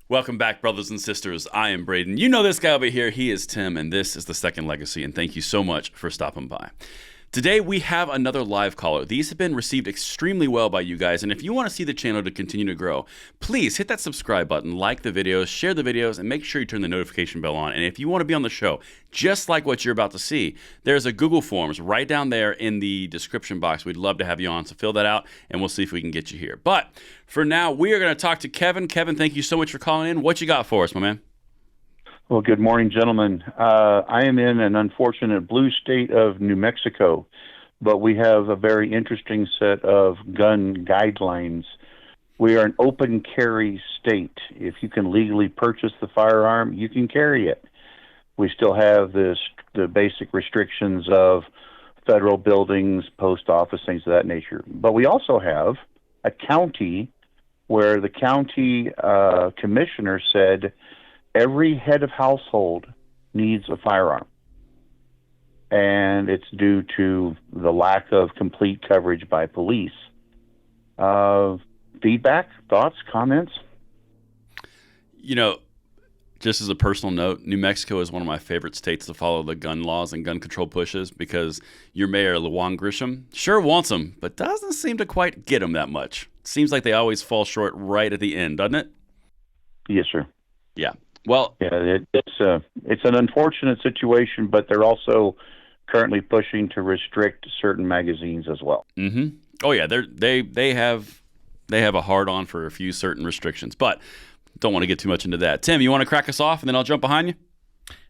Welcome back, brothers and sisters. I am Braden. You know this guy over here. He is Tim, and this is The Second Legacy, and thank you so much for stopping by. Today, we have another live caller. These have been received extremely well by you guys, and if you want to see the channel to continue to grow, please hit that subscribe button, like the videos, share the videos, and make sure you turn the notification bell on. And if you want to be on the show, just like what you're about to see, there's a Google Forms right down there in the description box. We'd love to have you on, so fill that out, and we'll see if we can get you here. But for now, we are going to talk to Kevin. Kevin, thank you so much for calling in. What you got for us, my man? Well, good morning, gentlemen. I am in an unfortunate blue state of New Mexico, but we have a very interesting set of gun guidelines. We are an open carry state. If you can legally purchase the firearm, you can carry it. We still have the basic restrictions of federal buildings, post office, things of that nature. But we also have a county where the county commissioner said every head of household needs a firearm. And it's due to the lack of complete coverage by police. Feedback, thoughts, comments? You know, just as a personal note, New Mexico is one of my favorite states to follow the gun laws and gun control pushes because your mayor, Lujan Grisham, sure wants them, but doesn't seem to quite get them that much. Seems like they always fall short right at the end, doesn't it? Yes, sir. Yeah. Well, yeah, it's an unfortunate situation, but they're also currently pushing to restrict certain magazines as well. Mm-hmm. Oh yeah, they have a hard on for a few certain restrictions, but don't want to get too much into that. Tim, you want to crack us off, and then I'll jump behind you?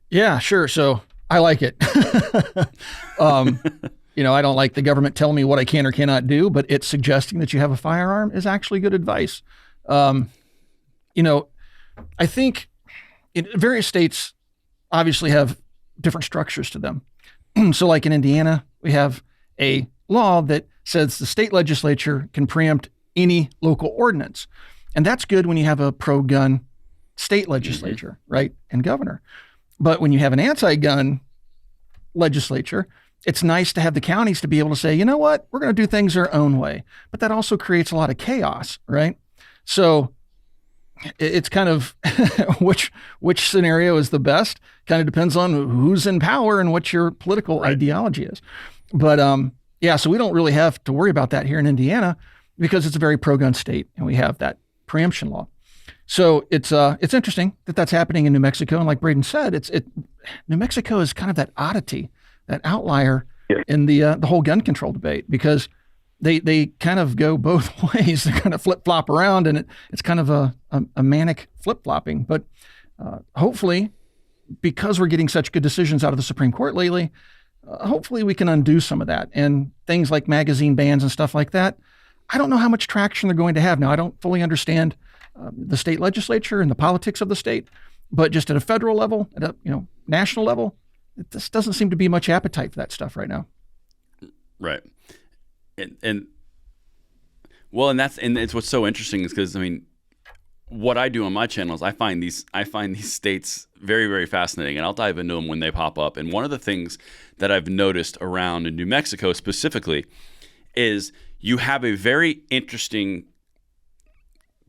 Yeah, sure. So I like it. I don't like the government telling me what I can or cannot do, but it's suggesting that you have a firearm is actually good advice. I think various states obviously have different structures to them. So like in Indiana, we have a law that says the state legislature can preempt any local ordinance. And that's good when you have a pro-gun state legislature, right, and governor. But when you have an anti-gun legislature, it's nice to have the counties to be able to say, you know what, we're going to do things our own way. But that also creates a lot of chaos, right? So it's kind of which scenario is the best. Kind of depends on who's in power and what your political ideology is. But so we don't really have to worry about that here in Indiana because it's a very pro-gun state and we have that preemption law. So it's interesting that that's happening in New Mexico. And like Braden said, New Mexico is kind of that oddity, that outlier in the whole gun control debate because they kind of go both ways. They kind of flip-flop around, and it's kind of a manic flip-flopping. But hopefully, because we're getting such good decisions out of the Supreme Court lately, hopefully we can undo some of that. And things like magazine bans and stuff like that, I don't know how much traction they're going to have. Now, I don't fully understand the state legislature and the politics of the state, but just at a federal level, at a national level, this doesn't seem to be much appetite for that stuff right now. Right. And it's what's so interesting is because what I do on my channel is I find these states very, very fascinating, and I'll dive into them when they pop up. And one of the things that I've noticed around in New Mexico specifically is you have a very interesting,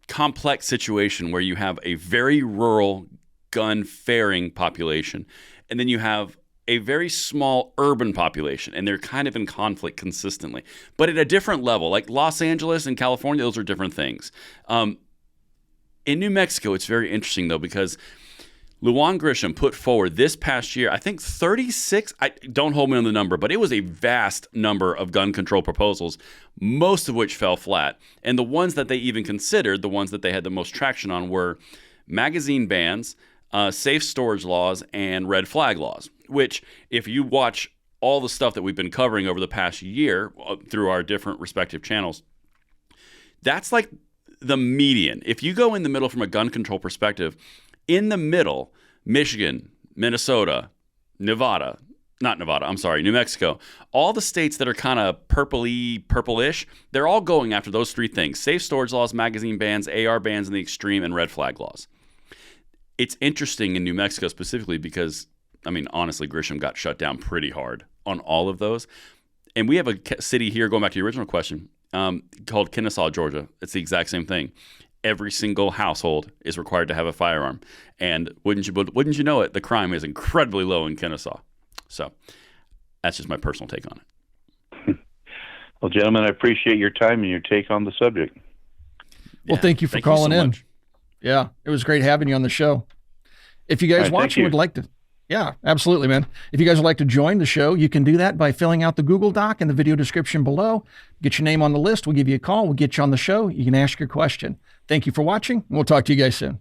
complex situation where you have a very rural gun-faring population, and then you have a very small urban population, and they're kind of in conflict consistently, but at a different level. Like Los Angeles and California, those are different things. In New Mexico, it's very interesting, though, because Lujan Grisham put forward this past year, I think 36, don't hold me on the number, but it was a vast number of gun control proposals, most of which fell flat. And the ones that they even considered, the ones that they had the most traction on, were magazine bans, safe storage laws, and red flag laws, which if you watch all the stuff that we've been covering over the past year through our different respective channels, that's like the median. If you go in the middle from a gun control perspective, in the middle, Michigan, Minnesota, New Mexico, all the states that are kind of purplish, they're all going after those three things: safe storage laws, magazine bans, AR bans in the extreme, and red flag laws. It's interesting in New Mexico specifically because, honestly, Grisham got shut down pretty hard on all of those. And we have a city here, going back to your original question, called Kennesaw, Georgia. It's the exact same thing. every single household is required to have a firearm. And wouldn't you know it, the crime is incredibly low in Kennesaw. So that's just my personal take on it. Well, gentlemen, I appreciate your time and your take on the subject. Well, thank you for calling in. Much. Yeah, it was great having you on the show. If you guys watching would like to, yeah, absolutely, man. If you guys would like to join the show, you can do that by filling out the Google Doc in the video description below. Get your name on the list. We'll give you a call. We'll get you on the show. You can ask your question. Thank you for watching, and we'll talk to you guys soon.